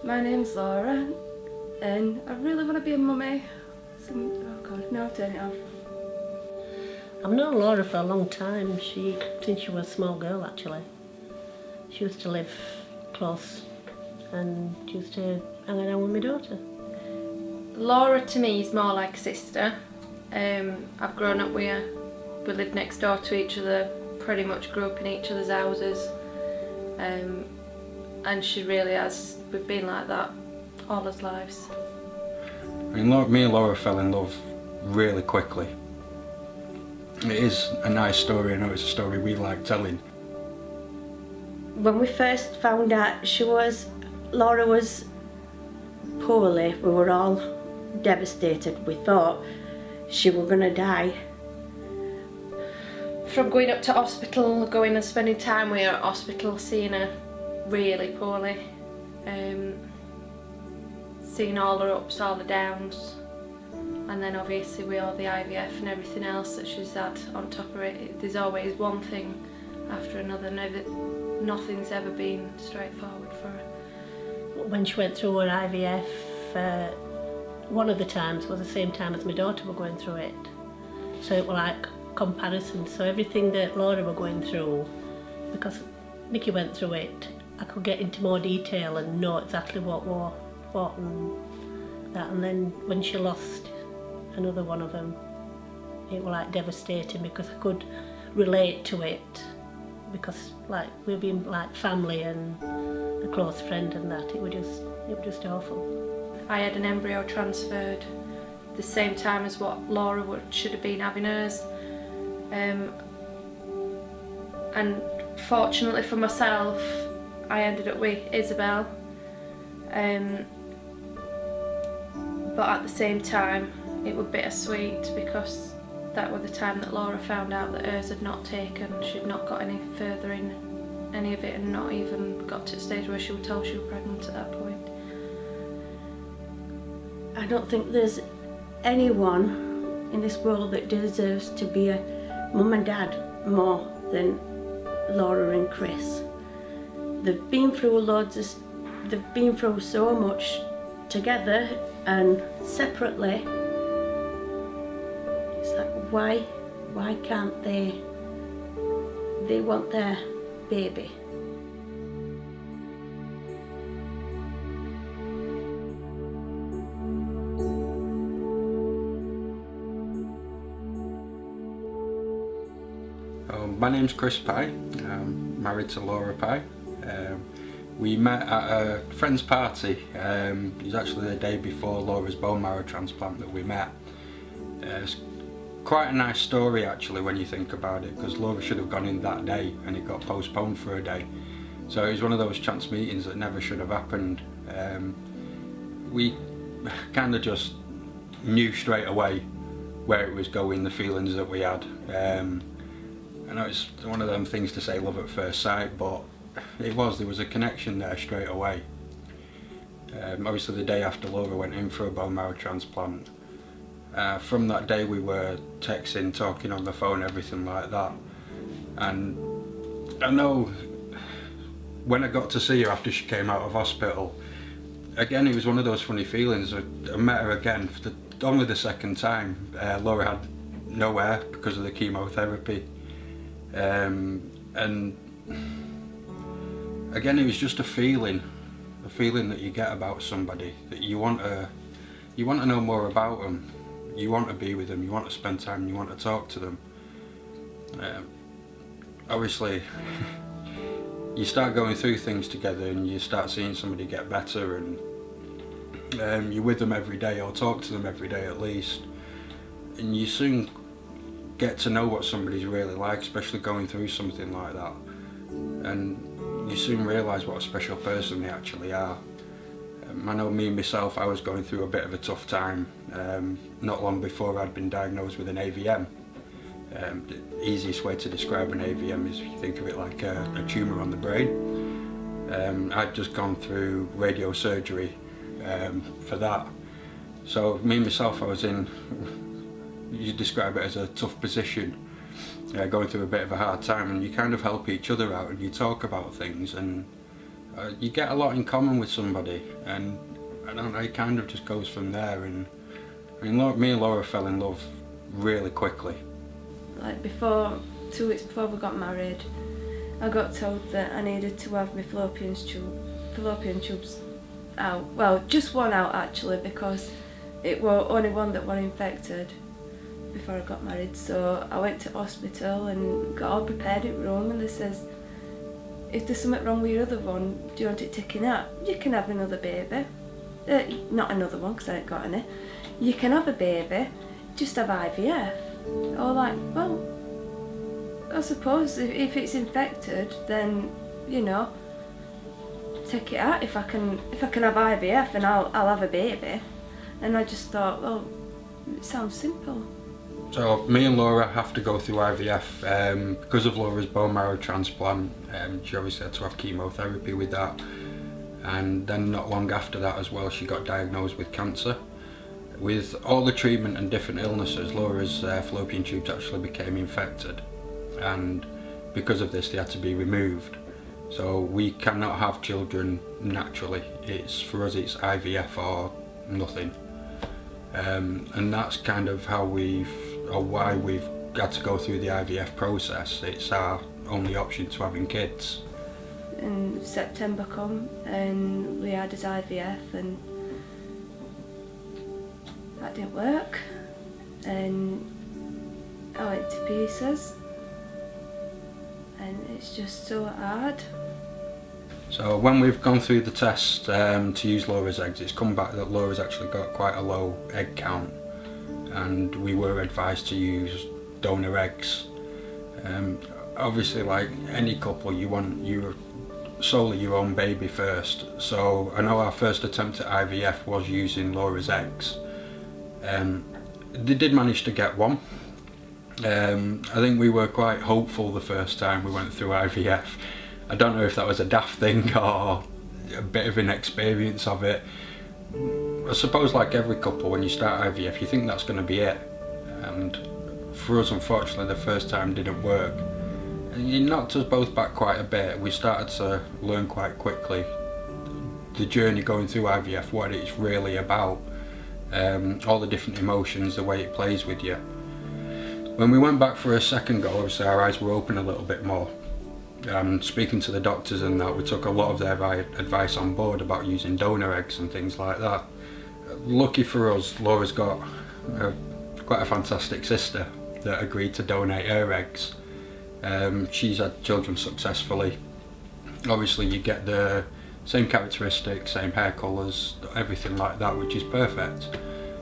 My name's Laura and I really want to be a mummy. Oh god, no, I've turned it off. I've known Laura for a long time, since she was a small girl actually. She used to live close and she used to hang around with my daughter. Laura to me is more like a sister. I've grown up with her. We lived next door to each other, pretty much grew up in each other's houses. And she really has, we've been like that all our lives. I mean, me and Laura fell in love really quickly. It is a nice story, I know it's a story we like telling. When we first found out Laura was poorly, we were all devastated. We thought she was going to die. From going up to hospital, going and spending time with her at hospital, seeing her really poorly, seeing all her ups, all the downs, and then obviously with all the IVF and everything else that she's had on top of it, there's always one thing after another. Nothing's ever been straightforward for her. When she went through her IVF, one of the times was the same time as my daughter were going through it. So it was like comparison. So everything that Laura were going through, because Nikki went through it, I could get into more detail and know exactly what and that. And then when she lost another one of them, it was like devastating because I could relate to it, because like we've been like family and a close friend and that. It was just awful. I had an embryo transferred the same time as what Laura should have been having hers, and fortunately for myself I ended up with Isabel, but at the same time it was bittersweet because that was the time that Laura found out that hers had not taken. She'd not got any further in any of it and not even got to the stage where she would tell she was pregnant at that point. I don't think there's anyone in this world that deserves to be a mum and dad more than Laura and Chris. They've been through they've been through so much together and separately. It's like, why can't they want their baby. My name's Chris Pye. I'm married to Laura Pye. We met at a friend's party. It was actually the day before Laura's bone marrow transplant that we met. It's quite a nice story actually when you think about it, because Laura should have gone in that day and it got postponed for a day. So it was one of those chance meetings that never should have happened. We kind of just knew straight away where it was going, the feelings that we had. I know it's one of them things to say love at first sight, but there was a connection there straight away. Obviously the day after Laura went in for a bone marrow transplant, from that day we were texting, talking on the phone, everything like that. And I know when I got to see her after she came out of hospital, again it was one of those funny feelings. I met her again for only the second time. Laura had no hair because of the chemotherapy. And again, it was just a feeling that you get about somebody, that you want to know more about them, you want to be with them, you want to spend time, you want to talk to them. Obviously, you start going through things together and you start seeing somebody get better, and you're with them every day or talk to them every day at least, and you soon get to know what somebody's really like, especially going through something like that, and you soon realise what a special person they actually are. I know me myself, I was going through a bit of a tough time not long before I'd been diagnosed with an AVM. The easiest way to describe an AVM is if you think of it like a tumour on the brain. I'd just gone through radiosurgery for that. So me myself, I was in, you describe it as a tough position, going through a bit of a hard time, and you kind of help each other out and you talk about things, and you get a lot in common with somebody, and I don't know, it kind of just goes from there. And I mean, me and Laura fell in love really quickly. Like 2 weeks before we got married, I got told that I needed to have my fallopian tubes out. Well, just one out actually, because it was only one that were infected before I got married. So I went to hospital and got all prepared at Rome, and they says, if there's something wrong with your other one, do you want it taken out? You can have another baby. Not another one, because I ain't got any. You can have a baby, just have IVF. I was like, well, I suppose if it's infected, then, you know, take it out if I can have IVF, and I'll have a baby. And I just thought, well, it sounds simple. So me and Laura have to go through IVF because of Laura's bone marrow transplant. She obviously had to have chemotherapy with that, and then not long after that as well, she got diagnosed with cancer. With all the treatment and different illnesses, Laura's fallopian tubes actually became infected, and because of this they had to be removed. So we cannot have children naturally. For us it's IVF or nothing. And that's kind of how why we've had to go through the IVF process. It's our only option to having kids. And September come and we had his IVF, and that didn't work, and I went to pieces, and it's just so hard. So when we've gone through the test to use Laura's eggs, it's come back that Laura's actually got quite a low egg count, and we were advised to use donor eggs. Obviously, like any couple, you want solely your own baby first. So I know our first attempt at IVF was using Laura's eggs. They did manage to get one. I think we were quite hopeful the first time we went through IVF. I don't know if that was a daft thing or a bit of inexperience of it. I suppose like every couple, when you start IVF you think that's going to be it, and for us unfortunately the first time didn't work. And it knocked us both back quite a bit. We started to learn quite quickly the journey going through IVF, what it's really about, all the different emotions, the way it plays with you. When we went back for a second go, obviously our eyes were open a little bit more. Speaking to the doctors and that, we took a lot of their advice on board about using donor eggs and things like that. Lucky for us, Laura's got quite a fantastic sister that agreed to donate her eggs. She's had children successfully. Obviously you get the same characteristics, same hair colours, everything like that, which is perfect.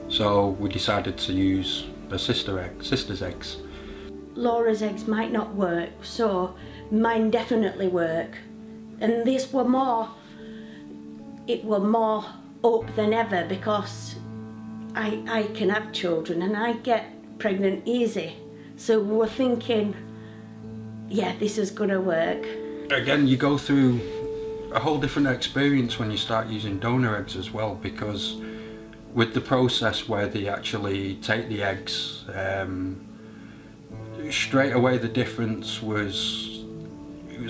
So we decided to use her sister's eggs. Laura's eggs might not work, so mine definitely work. And this were more, it were more up than ever, because I can have children and I get pregnant easy. So we were thinking, yeah, this is gonna work. Again, you go through a whole different experience when you start using donor eggs as well, because with the process where they actually take the eggs, straight away the difference was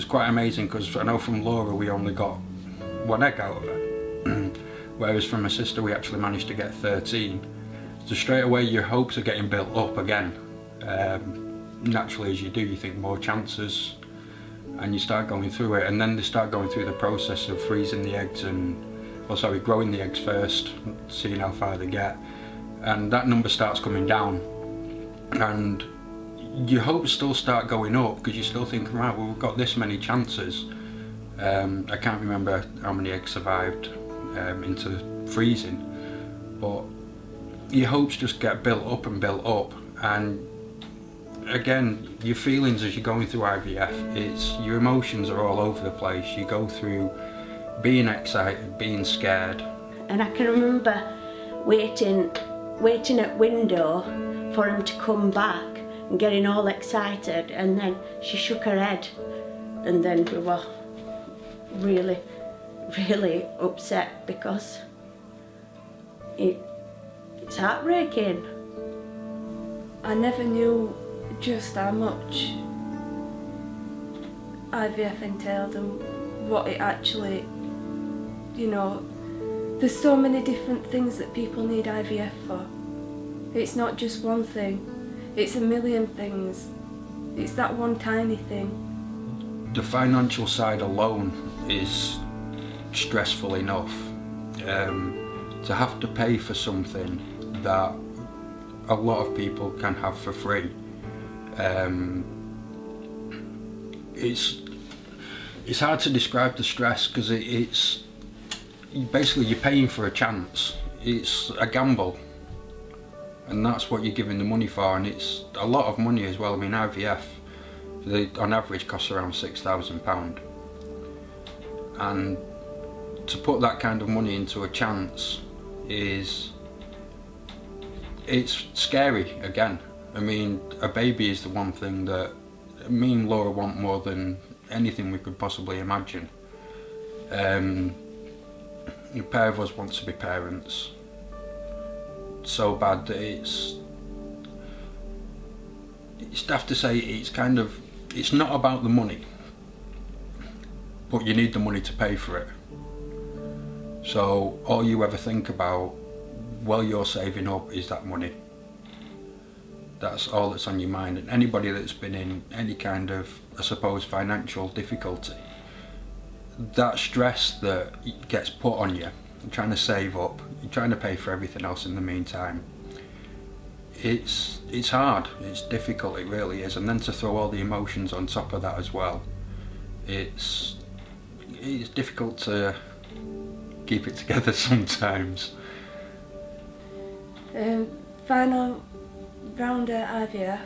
quite amazing, because I know from Laura we only got one egg out of it, whereas from my sister we actually managed to get 13. So straight away your hopes are getting built up again. Naturally, as you do, you think more chances, and you start going through it, and then they start going through the process of freezing the eggs and, well, sorry, growing the eggs first, seeing how far they get, and that number starts coming down, and your hopes still start going up, because you're still thinking, right, well, we've got this many chances. I can't remember how many eggs survived into freezing, but your hopes just get built up and built up. And again, your feelings as you're going through IVF, your emotions are all over the place. You go through being excited, being scared. And I can remember waiting at window for him to come back and getting all excited, and then she shook her head, and then we were really, really upset, because it's heartbreaking. I never knew just how much IVF entailed and what it actually you know, there's so many different things that people need IVF for. It's not just one thing, it's a million things. It's that one tiny thing. The financial side alone is stressful enough. To have to pay for something that a lot of people can have for free, it's hard to describe the stress, because it's basically you're paying for a chance. It's a gamble, and that's what you're giving the money for, and it's a lot of money as well. I mean, IVF, on average, costs around £6,000, and to put that kind of money into a chance it's scary again. I mean, a baby is the one thing that me and Laura want more than anything we could possibly imagine. A pair of us want to be parents so bad that it's tough to say. It's not about the money, but you need the money to pay for it. So all you ever think about while you're saving up is that money. That's all that's on your mind. And anybody that's been in any kind of, I suppose, financial difficulty, that stress that gets put on you, you're trying to save up, you're trying to pay for everything else in the meantime, it's hard, it's difficult, it really is. And then to throw all the emotions on top of that as well, it's difficult to keep it together sometimes. Final round at IVF,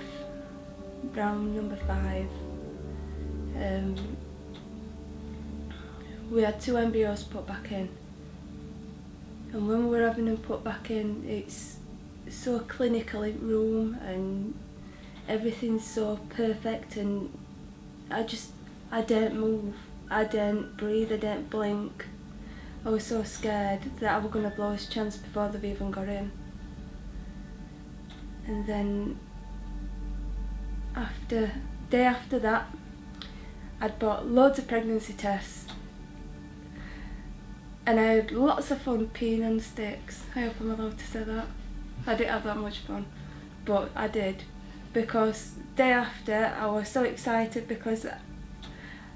round number 5. We had 2 embryos put back in, and when we were having them put back in, it's so clinical in room and everything's so perfect, and I didn't move, I didn't breathe, I didn't blink. I was so scared that I was going to blow his chance before they've even got in. And then day after that, I'd bought loads of pregnancy tests, and I had lots of fun peeing on sticks. I hope I'm allowed to say that. I didn't have that much fun, but I did, because day after I was so excited because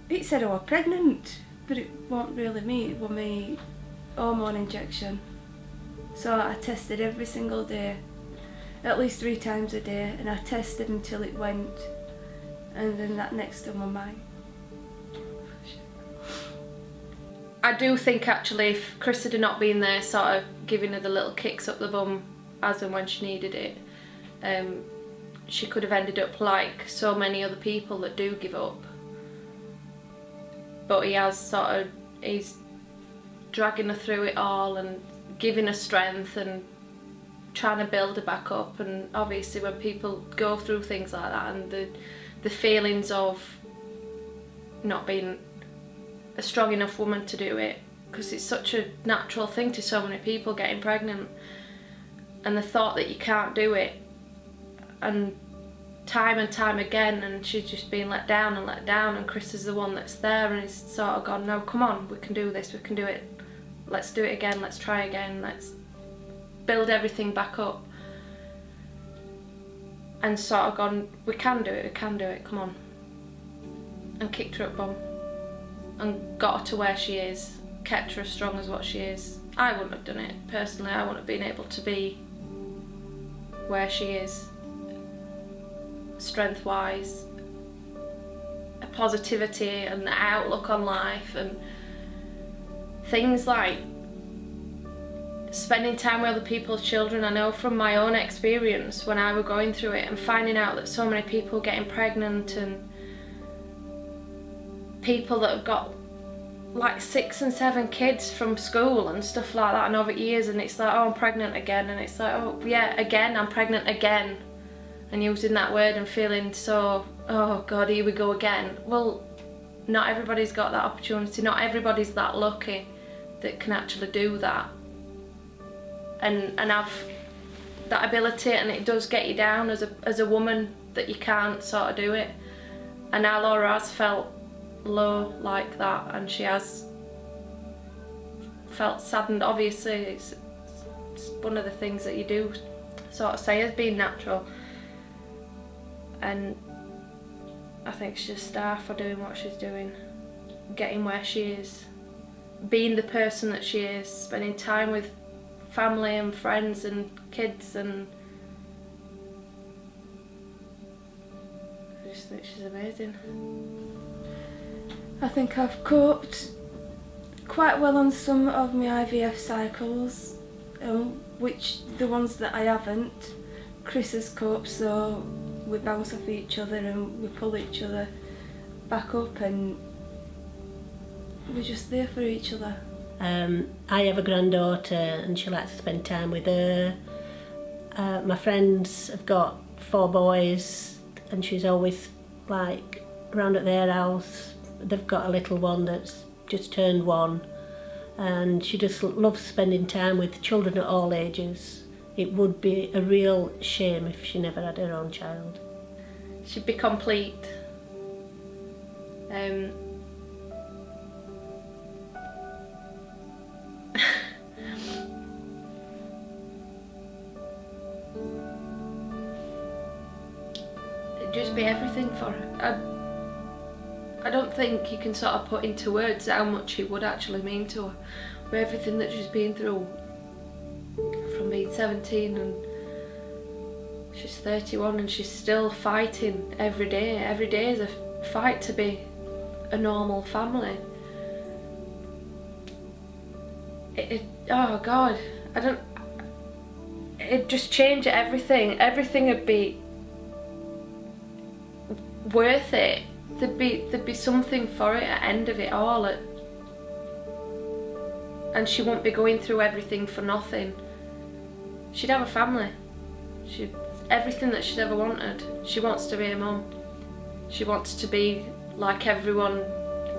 it said I was pregnant, but it wasn't really me, it was my hormone injection. So I tested every single day, at least 3 times a day, and I tested until it went, and then that next on my mind. I do think actually if Chris had not been there sort of giving her the little kicks up the bum as and when she needed it, she could have ended up like so many other people that do give up. But he's dragging her through it all and giving her strength and trying to build her back up. And obviously when people go through things like that, and the feelings of not being a strong enough woman to do it, because it's such a natural thing to so many people getting pregnant, and the thought that you can't do it, and time again, and she's just being let down, and Chris is the one that's there, and he's sort of gone, no, come on, we can do this, we can do it, let's do it again, let's try again, let's build everything back up, and sort of gone, we can do it, come on, and kicked her up bum, and got her to where she is, kept her as strong as what she is. I wouldn't have done it, personally. I wouldn't have been able to be where she is, strength-wise, a positivity and an outlook on life, and things like spending time with other people's children. I know from my own experience when I was going through it and finding out that so many people getting pregnant, and people that have got like 6 and 7 kids from school and stuff like that, and over years, and it's like, oh, I'm pregnant again, and it's like, oh yeah, again, I'm pregnant again, and using that word and feeling so, oh God, here we go again. Well, not everybody's got that opportunity, not everybody's that lucky that can actually do that and have that ability, and it does get you down as a woman that you can't sort of do it. And now Laura has felt low like that, and she has felt saddened. Obviously it's one of the things that you do sort of say as being natural, and I think she's a star for doing what she's doing, getting where she is, being the person that she is, spending time with family and friends and kids, and I just think she's amazing. I think I've coped quite well on some of my IVF cycles, which the ones that I haven't, Chris has coped, so we bounce off each other and we pull each other back up, and we're just there for each other. I have a granddaughter and she likes to spend time with her. My friends have got 4 boys and she's always like around at their house. They've got a little one that's just turned 1, and she just loves spending time with children at all ages. It would be a real shame if she never had her own child. She'd be complete. It'd just be everything for her. I don't think you can sort of put into words how much it would actually mean to her, with everything that she's been through from being 17, and she's 31 and she's still fighting every day. Every day is a fight to be a normal family. Oh God, it'd just change everything. Everything would be worth it. There'd be something for it at the end of it all, and she won't be going through everything for nothing. She'd have a family. Everything that she's ever wanted. She wants to be a mum. She wants to be like everyone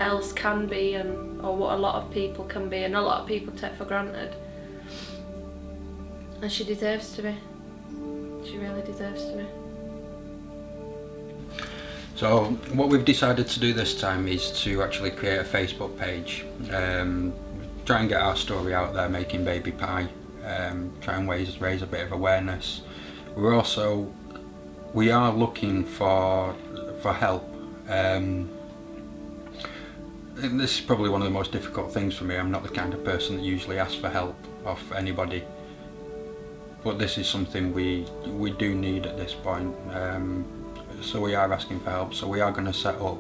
else can be, or what a lot of people can be, and a lot of people take for granted. And she deserves to be. She really deserves to be. So what we've decided to do this time is to actually create a Facebook page, try and get our story out there, making Baby Pye, try and raise a bit of awareness. We are looking for help. And this is probably one of the most difficult things for me. I'm not the kind of person that usually asks for help off anybody, but this is something we do need at this point. So we are asking for help. So we are going to set up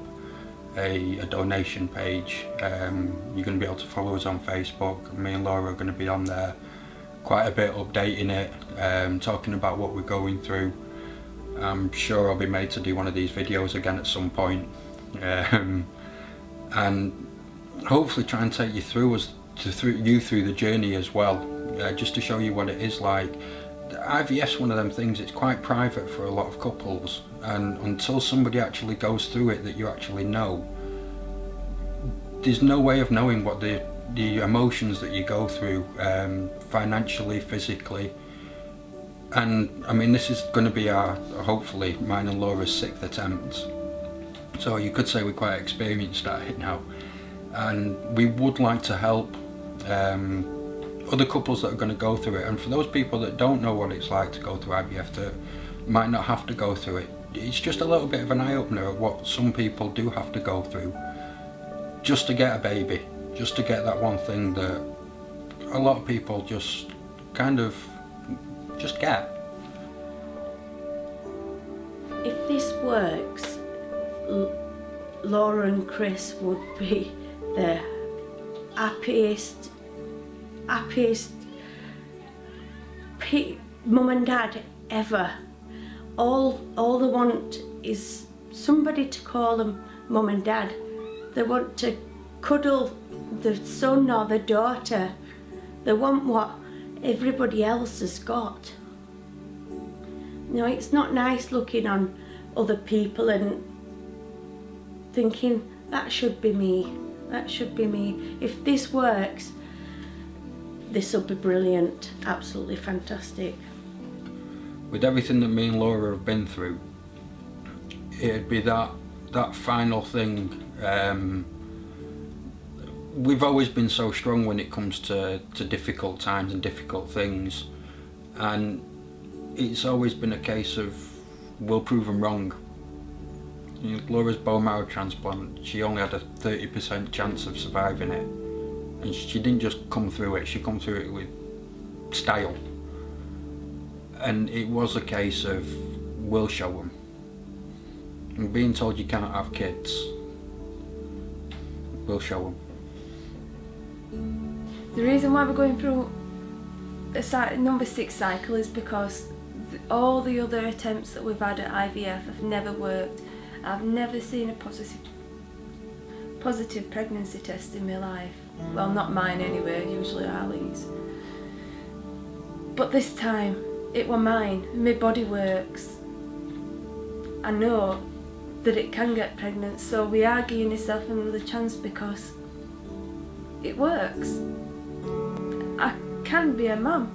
a donation page. You're going to be able to follow us on Facebook. Me and Laura are going to be on there quite a bit, updating it, talking about what we're going through. I'm sure I'll be made to do one of these videos again at some point, and hopefully try and take you through the journey as well, just to show you what it is like. IVF's one of them things, it's quite private for a lot of couples, and until somebody actually goes through it that you actually know, there's no way of knowing what the emotions that you go through, financially, physically. And I mean, this is going to be hopefully mine and Laura's 6th attempt, so you could say we're quite experienced at it now, and we would like to help other couples that are going to go through it. And for those people that don't know what it's like to go through IVF, that might not have to go through it, it's just a little bit of an eye-opener of what some people do have to go through just to get a baby, just to get that one thing that a lot of people just kind of just get. If this works, Laura and Chris would be the happiest mum and dad ever. All they want is somebody to call them mum and dad. They want to cuddle the son or the daughter. They want what everybody else has got. No, it's not nice looking on other people and thinking that should be me, that should be me. If this works, this will be brilliant, absolutely fantastic. With everything that me and Laura have been through, it'd be that final thing we've always been so strong when it comes to difficult times and difficult things, and it's always been a case of we'll prove them wrong. You know, Laura's bone marrow transplant, she only had a 30% chance of surviving it, and she didn't just come through it, she come through it with style. And it was a case of we'll show them. And being told you can't have kids, we'll show them. The reason why we're going through a number 6 cycle is because all the other attempts that we've had at IVF have never worked. I've never seen a positive pregnancy test in my life. Well, not mine anyway, usually Arlene's. But this time, it were mine. My body works. I know that it can get pregnant, so we are giving yourself another chance because it works. I can be a mum.